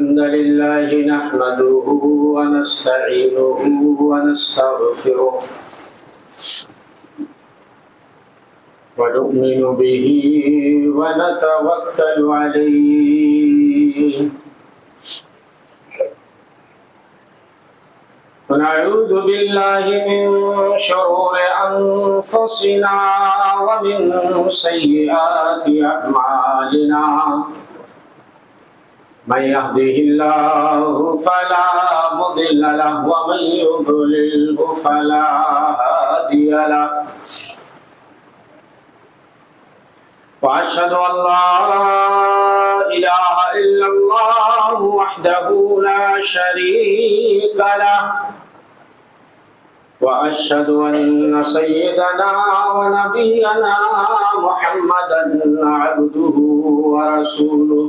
الحمد لله نحمده ونستعينه ونستغفره ونؤمن به ونتوكل عليه ونعوذ بالله من شرور أنفسنا ومن سيئات أعمالنا من يهده الله فلا مضل له ومن يضلله فلا هادي له وأشهد أن لا إله إلا الله وحده لا شريك له وأشهد أن سيدنا ونبينا محمدا عبده ورسوله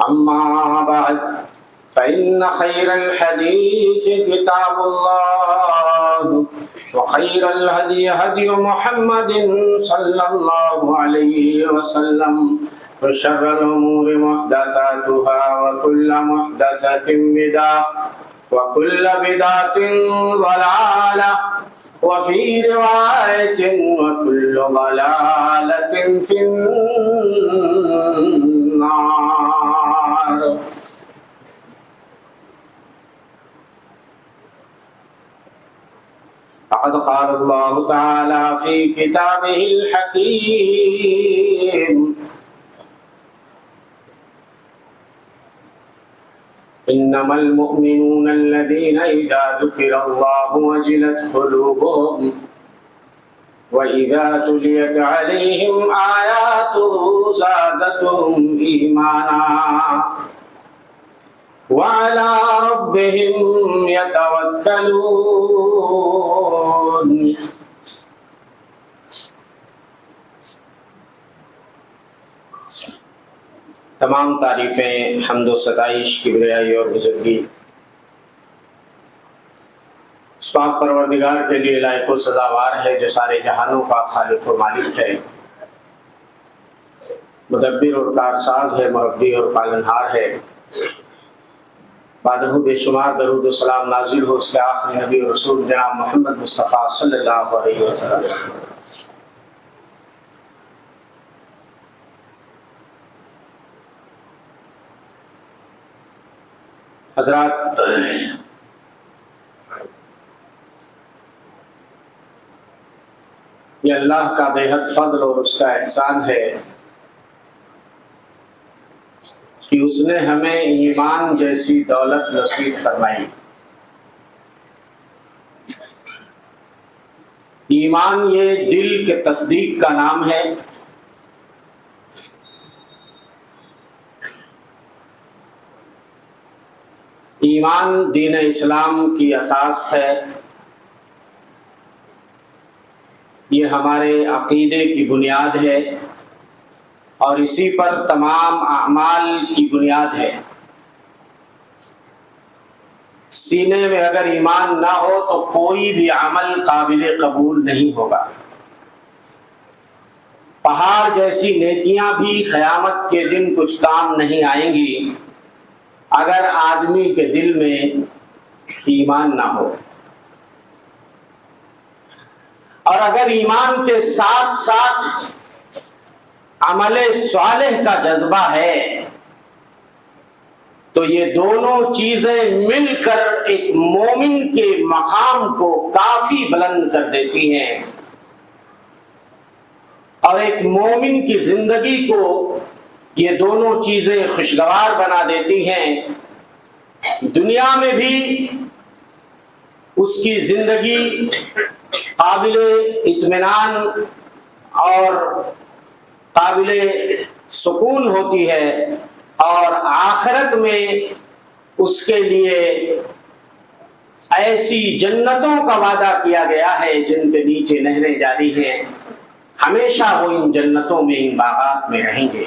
أما بعد فإن خير الحديث كتاب الله وخير الهدي هدي محمد صلى الله عليه وسلم وشر الأمور محدثاتها وكل محدثة بدعة وكل بدعة ضلالة وفي رواية وكل ضلالة في النار. فقد قال الله تعالى في كتابه الحكيم إنما المؤمنون الذين إذا ذكر الله وجلت قلوبهم وإذا تليت عليهم آياته زادتهم إيمانا وعلى ربهم يتوكلون. تمام تعریفیں حمد و ستائش کبریائی اور بزرگی اس پاک پروردگار کے لیے لائق و سزاوار ہے جو سارے جہانوں کا خالق و مالک ہے، مدبر اور کارساز ہے، مربی اور پالنہار ہے. بعدہ بے شمار درود و سلام نازل ہو اس کے آخری نبی و رسول جناب محمد مصطفیٰ صلی اللہ علیہ وسلم. حضرات، یہ اللہ کا بے حد فضل اور اس کا احسان ہے کہ اس نے ہمیں ایمان جیسی دولت نصیب فرمائی. ایمان یہ دل کے تصدیق کا نام ہے. ایمان دین اسلام کی اساس ہے. یہ ہمارے عقیدے کی بنیاد ہے اور اسی پر تمام اعمال کی بنیاد ہے. سینے میں اگر ایمان نہ ہو تو کوئی بھی عمل قابل قبول نہیں ہوگا. پہاڑ جیسی نیکیاں بھی قیامت کے دن کچھ کام نہیں آئیں گی اگر آدمی کے دل میں ایمان نہ ہو. اور اگر ایمان کے ساتھ ساتھ عمل صالح کا جذبہ ہے تو یہ دونوں چیزیں مل کر ایک مومن کے مقام کو کافی بلند کر دیتی ہیں اور ایک مومن کی زندگی کو یہ دونوں چیزیں خوشگوار بنا دیتی ہیں. دنیا میں بھی اس کی زندگی قابل اطمینان اور قابل سکون ہوتی ہے اور آخرت میں اس کے لیے ایسی جنتوں کا وعدہ کیا گیا ہے جن کے نیچے نہریں جاری ہیں. ہمیشہ وہ ان جنتوں میں، ان باغات میں رہیں گے.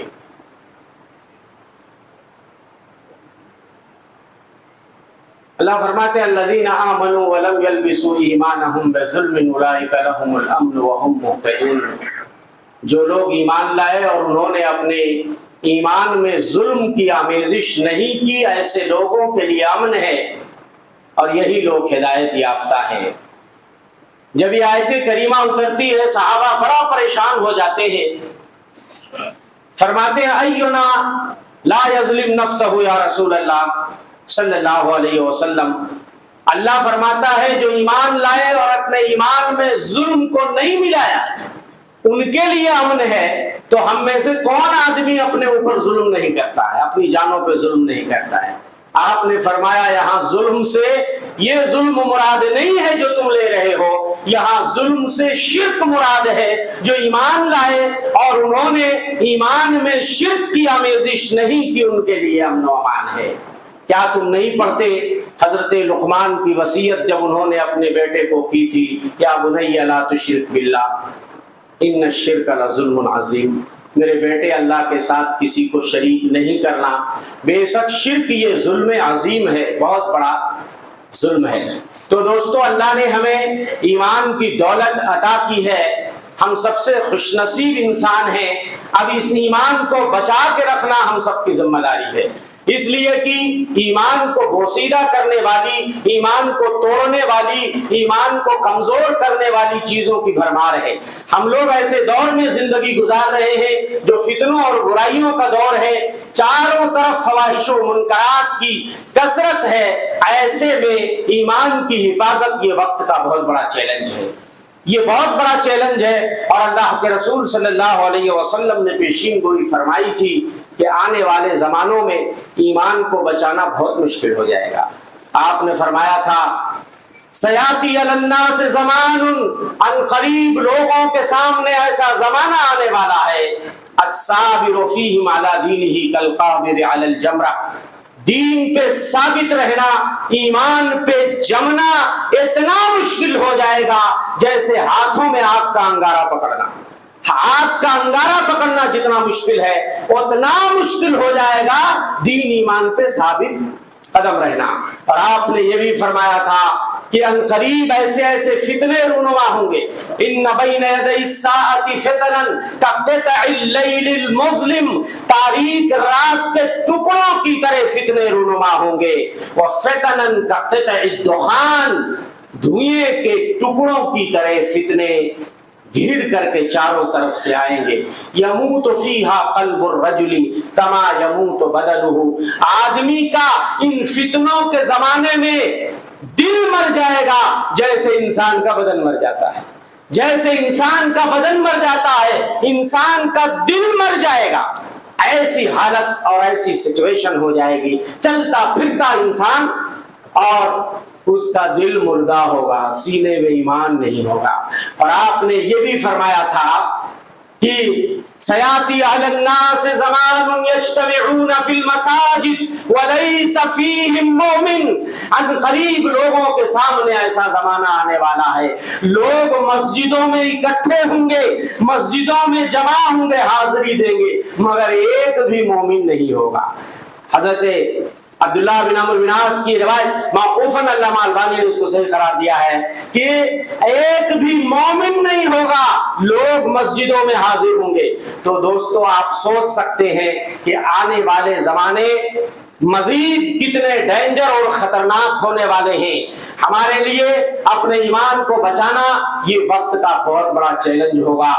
اللہ فرماتے ہیں الذین آمنوا ولم یلبسوا ایمانہم بظلم اولئک لہم الامن وہم مہتدون. جو لوگ ایمان لائے اور انہوں نے اپنے ایمان میں ظلم کی آمیزش نہیں کی، ایسے لوگوں کے لیے امن ہے اور یہی لوگ ہدایت یافتہ ہیں۔ جب یہ آیت کریمہ اترتی ہے صحابہ بڑا پریشان ہو جاتے ہیں، فرماتے ہیں اینا لا یظلم نفسہ یا رسول اللہ صلی اللہ علیہ وسلم، اللہ فرماتا ہے جو ایمان لائے اور اپنے ایمان میں ظلم کو نہیں ملایا ان کے لیے امن ہے۔ تو ہم میں سے کون آدمی اپنے اوپر ظلم نہیں کرتا ہے، اپنی جانوں پہ ظلم نہیں کرتا ہے؟ آپ نے فرمایا یہاں ظلم سے یہ ظلم مراد نہیں ہے جو تم لے رہے ہو، یہاں ظلم سے شرک مراد ہے۔ جو ایمان لائے اور انہوں نے ایمان میں شرک کی آمیزش نہیں کی ان کے لیے امن و امان ہے۔ کیا تم نہیں پڑھتے حضرت لقمان کی وصیت جب انہوں نے اپنے بیٹے کو کی تھی، یا بنی لا تشرک باللہ ان الشرک لظلم عظیم، میرے بیٹے اللہ کے ساتھ کسی کو شریک نہیں کرنا، بے شک شرک یہ ظلم عظیم ہے، بہت بڑا ظلم ہے۔ تو دوستو اللہ نے ہمیں ایمان کی دولت عطا کی ہے، ہم سب سے خوش نصیب انسان ہیں۔ اب اس ایمان کو بچا کے رکھنا ہم سب کی ذمہ داری ہے، اس لیے کہ ایمان کو بوسیدہ کرنے والی، ایمان کو توڑنے والی، ایمان کو کمزور کرنے والی چیزوں کی بھرمار ہے۔ ہم لوگ ایسے دور میں زندگی گزار رہے ہیں جو فتنوں اور برائیوں کا دور ہے، چاروں طرف فواحش و منکرات کی کثرت ہے۔ ایسے میں ایمان کی حفاظت یہ وقت کا بہت بڑا چیلنج ہے، یہ بہت بڑا چیلنج ہے۔ اور اللہ کے رسول صلی اللہ علیہ وسلم نے پیشین گوئی فرمائی تھی کہ آنے والے زمانوں میں ایمان کو بچانا بہت مشکل ہو جائے گا۔ آپ نے فرمایا تھا سیاتی علی الناس زمان، ان قریب لوگوں کے سامنے ایسا زمانہ آنے والا ہے، الصابر فیہم علی دینہ کالقابض علی الجمرہ، دین پہ ثابت رہنا، ایمان پہ جمنا اتنا مشکل ہو جائے گا جیسے ہاتھوں میں آگ کا انگارہ پکڑنا۔ آگ کا انگارہ پکڑنا جتنا مشکل ہے اتنا مشکل ہو جائے گا دین ایمان پہ ثابت قدم رہنا۔ اور آپ نے یہ بھی فرمایا تھا کہ ان قریب ایسے ایسے فتنے رونما ہوں گے، ان بین یدی الساعۃ فتنا کقطع اللیل المظلم، تاریک رات کے ٹکڑوں کی طرح فتنے رونما ہوں گے، وفتنا کقطع الدخان، دھوئیں کے ٹکڑوں کی طرح فتنے گھیر کر کے چاروں طرف سے آئیں گے۔ یموت فیہا قلب الرجل کما یموت بدنہ، آدمی کا ان فتنوں کے زمانے میں دل مر جائے گا جیسے انسان کا بدن مر جاتا ہے، جیسے انسان کا بدن مر جاتا ہے انسان کا دل مر جائے گا۔ ایسی حالت اور ایسی سچویشن ہو جائے گی، چلتا پھرتا انسان اور اس کا دل مردہ ہوگا، سینے میں ایمان نہیں ہوگا۔ اور آپ نے یہ بھی فرمایا تھا کہ سیاتی علی الناس زمان یجتمعون فی المساجد ولیس فیہم مومن، ان قریب لوگوں کے سامنے ایسا زمانہ آنے والا ہے، لوگ مسجدوں میں اکٹھے ہوں گے، مسجدوں میں جمع ہوں گے، حاضری دیں گے، مگر ایک بھی مومن نہیں ہوگا۔ حضرت عبداللہ بن عمرو بن عاص کی روایت موقوفاً علامہ البانی نے اس کو صحیح قرار دیا ہے کہ ایک بھی مومن نہیں ہوگا، لوگ مسجدوں میں حاضر ہوں گے۔ تو دوستو آپ سوچ سکتے ہیں کہ آنے والے زمانے مزید کتنے ڈینجر اور خطرناک ہونے والے ہیں۔ ہمارے لیے اپنے ایمان کو بچانا یہ وقت کا بہت بڑا چیلنج ہوگا۔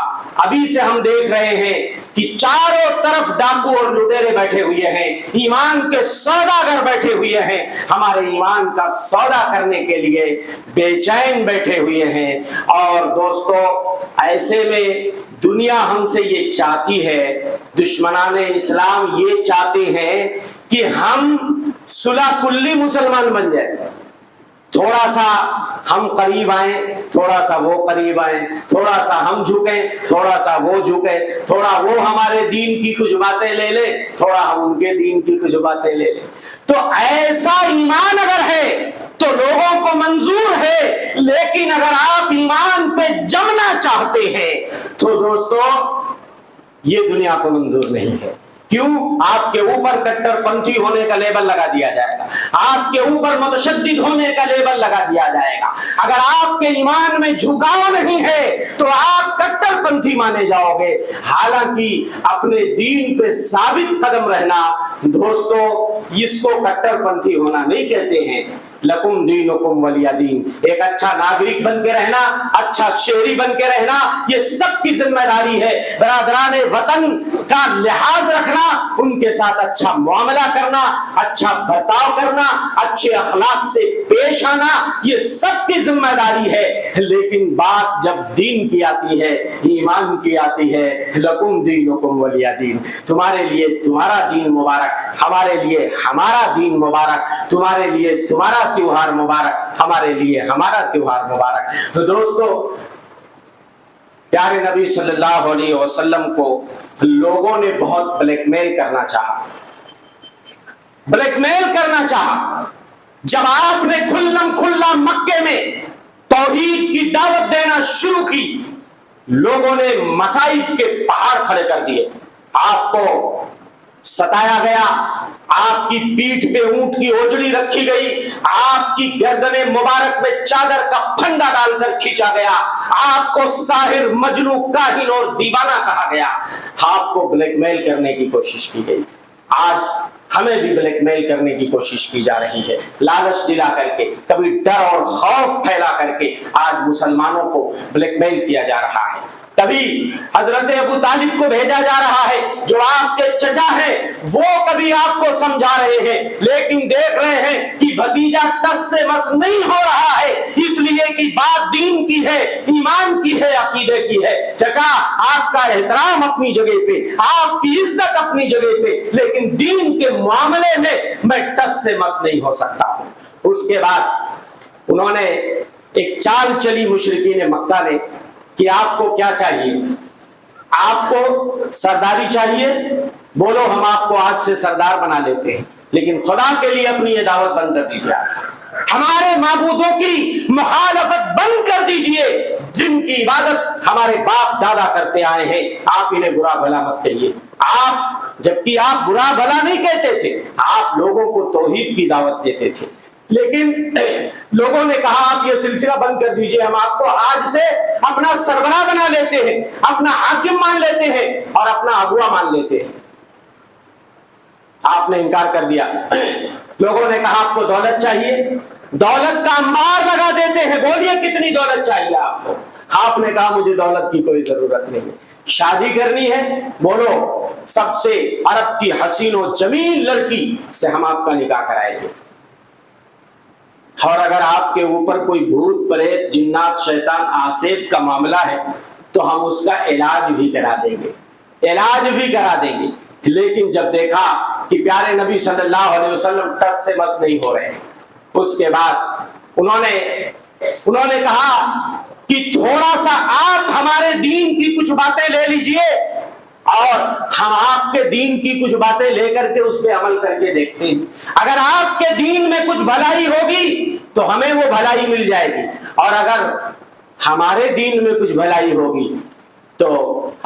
ابھی سے ہم دیکھ رہے ہیں کہ چاروں طرف ڈاکو اور لٹیرے بیٹھے ہوئے ہیں، ایمان کے سوداگر بیٹھے ہوئے ہیں، ہمارے ایمان کا سودا کرنے کے لیے بے چین بیٹھے ہوئے ہیں۔ اور دوستو ایسے میں دنیا ہم سے یہ چاہتی ہے، دشمنان اسلام یہ چاہتے ہیں کہ ہم صلح کلی مسلمان بن جائیں، تھوڑا سا ہم قریب آئیں، تھوڑا سا وہ قریب آئیں، تھوڑا سا ہم جھکیں، تھوڑا سا وہ جھکیں، تھوڑا وہ ہمارے دین کی کچھ باتیں لے لیں، تھوڑا ہم ان کے دین کی کچھ باتیں لے لیں۔ تو ایسا ایمان اگر ہے تو لوگوں کو منظور ہے، لیکن اگر آپ ایمان پہ جمنا چاہتے ہیں تو دوستو یہ دنیا کو منظور نہیں ہے، کیوں؟ آپ کے اوپر کٹر پنتھی ہونے کا لیبل لگا دیا جائے گا، آپ کے اوپر متشدد ہونے کا لیبل لگا دیا جائے گا۔ اگر آپ کے ایمان میں جھکاؤ نہیں ہے تو آپ کٹر پنتھی مانے جاؤ گے۔ حالانکہ اپنے دین پہ ثابت قدم رہنا، دوستو، اس کو کٹر پنتھی ہونا نہیں کہتے ہیں۔ لکم دینکم ولی دین، ایک اچھا ناگرک بن کے رہنا، اچھا شہری بن کے رہنا، یہ سب کی ذمہ داری ہے۔ برادران وطن کا لحاظ رکھنا، ان کے ساتھ اچھا معاملہ کرنا، اچھا برتاؤ کرنا، اچھے اخلاق سے پیش آنا، یہ سب کی ذمہ داری ہے۔ لیکن بات جب دین کی آتی ہے، ایمان کی آتی ہے، لکم دینکم ولی دین، تمہارے لیے تمہارا دین مبارک، ہمارے لیے ہمارا دین مبارک، تمہارے لیے تمہارا تیوہار مبارک، ہمارے لیے ہمارا تیوہار مبارک۔ تو دوستو، پیارے نبی صلی اللہ علیہ وسلم کو لوگوں نے بہت بلیک میل کرنا چاہا، بلیک میل کرنا چاہا۔ جب آپ نے کھلم کھلا مکے میں توحید کی دعوت دینا شروع کی، لوگوں نے مصائب کے پہاڑ کھڑے کر دیے، آپ کو ستایا گیا، آپ کی پیٹھ پہ اونٹ کی اوجڑی رکھی گئی، آپ کی گردن مبارک میں چادر کا پھندا ڈال کر کھینچا گیا، آپ کو ساحر، مجنوں، کاہن اور دیوانہ کہا گیا، آپ کو بلیک میل کرنے کی کوشش کی گئی۔ آج ہمیں بھی بلیک میل کرنے کی کوشش کی جا رہی ہے، لالچ دلا کر کے، کبھی ڈر اور خوف پھیلا کر کے آج مسلمانوں کو بلیک میل کیا جا رہا ہے۔ کبھی حضرت ابو طالب کو بھیجا جا رہا ہے جو آپ کے چچا ہیں، وہ کبھی آپ کو سمجھا رہے ہیں، لیکن دیکھ رہے ہیں کہ بھتیجا ٹس سے مس نہیں ہو رہا ہے، اس لیے کہ بات دین کی ہے، ایمان کی ہے، عقیدے کی ہے۔ چچا، آپ کا احترام اپنی جگہ پہ، آپ کی عزت اپنی جگہ پہ، لیکن دین کے معاملے میں ٹس سے مس نہیں ہو سکتا ہوں۔ اس کے بعد انہوں نے ایک چال چلی مشرکین مکہ نے کہ آپ کو کیا چاہیے؟ آپ کو سرداری چاہیے؟ بولو، ہم آپ کو آج سے سردار بنا لیتے ہیں، لیکن خدا کے لیے اپنی یہ دعوت بند کر دیجیے، ہمارے معبودوں کی مخالفت بند کر دیجیے، جن کی عبادت ہمارے باپ دادا کرتے آئے ہیں، آپ انہیں برا بھلا مت کہیے۔ آپ، جبکہ آپ برا بھلا نہیں کہتے تھے، آپ لوگوں کو توحید کی دعوت دیتے تھے، لیکن لوگوں نے کہا آپ یہ سلسلہ بند کر دیجئے، ہم آپ کو آج سے اپنا سربراہ بنا لیتے ہیں، اپنا حاکم مان لیتے ہیں اور اپنا اغوا مان لیتے ہیں۔ آپ نے انکار کر دیا۔ لوگوں نے کہا آپ کو دولت چاہیے، دولت کا انبار لگا دیتے ہیں، بولیے کتنی دولت چاہیے آپ کو؟ آپ نے کہا مجھے دولت کی کوئی ضرورت نہیں ہے، شادی کرنی ہے، بولو سب سے عرب کی حسین و جمیل لڑکی سے ہم آپ کا نکاح کرائیں گے، اور اگر آپ کے اوپر کوئی بھوت پریت جنات شیطان آسیب کا معاملہ ہے تو ہم اس کا علاج بھی کرا دیں گے، علاج بھی کرا دیں گے۔ لیکن جب دیکھا کہ پیارے نبی صلی اللہ علیہ وسلم ٹس سے مس نہیں ہو رہے ہیں، اس کے بعد انہوں نے کہا کہ تھوڑا سا آپ ہمارے دین کی کچھ باتیں لے لیجئے اور ہم آپ کے دین کی کچھ باتیں لے کر کے اس پہ عمل کر کے دیکھتے ہیں، اگر آپ کے دین میں کچھ بھلائی ہوگی تو ہمیں وہ بھلائی مل جائے گی، اور اگر ہمارے دین میں کچھ بھلائی ہوگی تو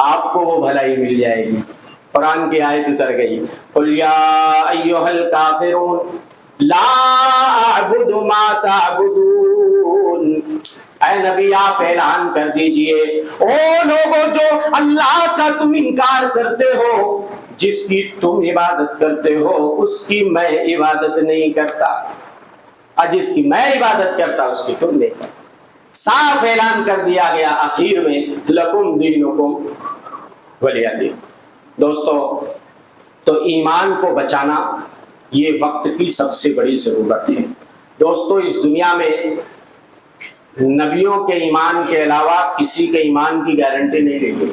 آپ کو وہ بھلائی مل جائے گی۔ قرآن کی آیت اتر گئی، قُلْ يَا أَيُّهَا الْكَافِرُونَ لَا أَعْبُدُ مَا تَعْبُدُونَ، اے نبی آپ اعلان کر دیجئے، او لوگوں جو اللہ کا تم انکار کرتے ہو، جس کی تم عبادت کرتے ہو اس کی میں عبادت نہیں کرتا، اور جس کی میں عبادت کرتا اس کی تم نہیں کرتا۔ صاف اعلان کر دیا گیا آخر میں، لکم دینکم ولی دین۔ دوستو، تو ایمان کو بچانا یہ وقت کی سب سے بڑی ضرورت ہے۔ دوستو، اس دنیا میں نبیوں کے ایمان کے علاوہ کسی کے ایمان کی گارنٹی نہیں لی گئی۔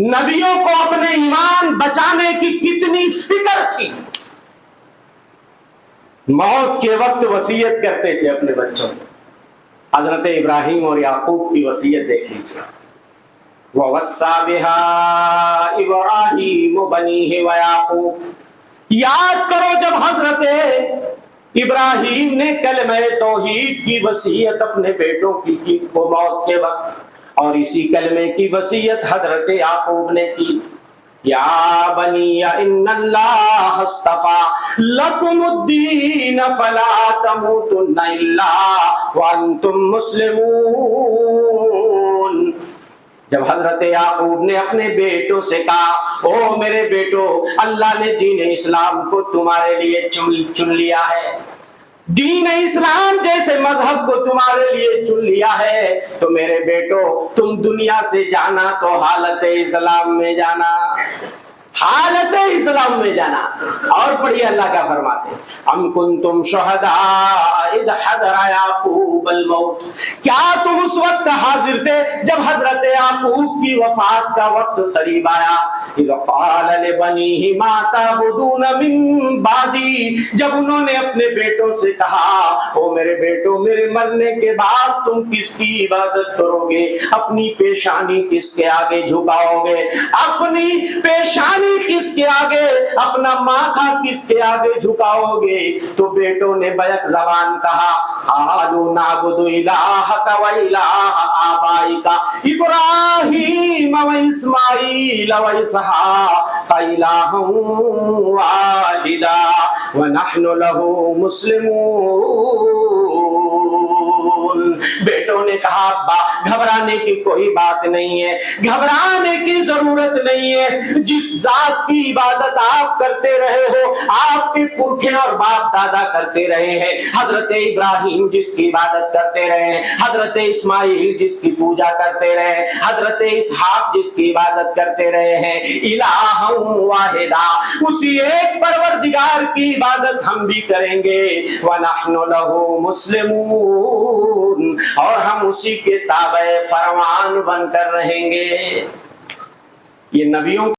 نبیوں کو اپنے ایمان بچانے کی کتنی فکر تھی، موت کے وقت وصیت کرتے تھے اپنے بچوں کو۔ حضرت ابراہیم اور یعقوب کی وصیت دیکھ لیجیے، وَوَصَّى بِهَا إِبْرَاهِيمُ بَنِيهِ وَيَعْقُوبُ۔ یاد کرو جب حضرت ابراہیم نے کلمہ توحید کی وصیت اپنے بیٹوں کی وہ موت کے وقت، اور اسی کلمے کی وصیت حضرت یعقوب نے کی۔ یا بنی ان اللہ اصطفى لکم الدین فلا تموتن الا وانتم مسلمون۔ جب حضرت یعقوب نے اپنے بیٹوں سے کہا او میرے بیٹو، اللہ نے دین اسلام کو تمہارے لیے چن لیا ہے، دین اسلام جیسے مذہب کو تمہارے لیے چن لیا ہے، تو میرے بیٹو تم دنیا سے جانا تو حالت اسلام میں جانا، حالت اسلام میں جانا۔ اور پڑھیے اللہ کا فرماتے ام کنتم شہداء اذ حضر یعقوب الموت، کیا تم اس وقت حاضر تھے جب حضرت یعقوب کی وفات کا وقت قریب آیا؟ اذ قال لبنیہ ما تعبدون من بعدی، جب انہوں نے اپنے بیٹوں سے کہا او میرے بیٹوں میرے مرنے کے بعد تم کس کی عبادت کرو گے، اپنی پیشانی کس کے آگے جھکاؤ گے، اپنی پیشانی کس کے آگے، اپنا ماتھا کس کے آگے جھکاؤ گے؟ تو بیٹوں نے بیک زبان کہا قالوا نعبد الہک و الہ آبائک ابراہیم و اسماعیل و اسحاق الہا واحدا ونحن له مسلمون۔ بیٹوں نے کہا ابا گھبرانے کی کوئی بات نہیں ہے، گھبرانے کی ضرورت نہیں ہے، جس ذات کی عبادت آپ کرتے رہے ہو، آپ کے پرکھے اور باپ دادا کرتے رہے ہیں، حضرت ابراہیم جس کی عبادت کرتے رہے ہیں، حضرت اسماعیل جس کی پوجا کرتے رہے ہیں، حضرت اسحاق جس کی عبادت کرتے رہے ہیں، الہا واحدا، اسی ایک پروردگار کی عبادت ہم بھی کریں گے، وَنَحْنُ لَهُ مُسْلِمُونَ، اور ہم اسی کے تابع فرمان بن کر رہیں گے۔ یہ نبیوں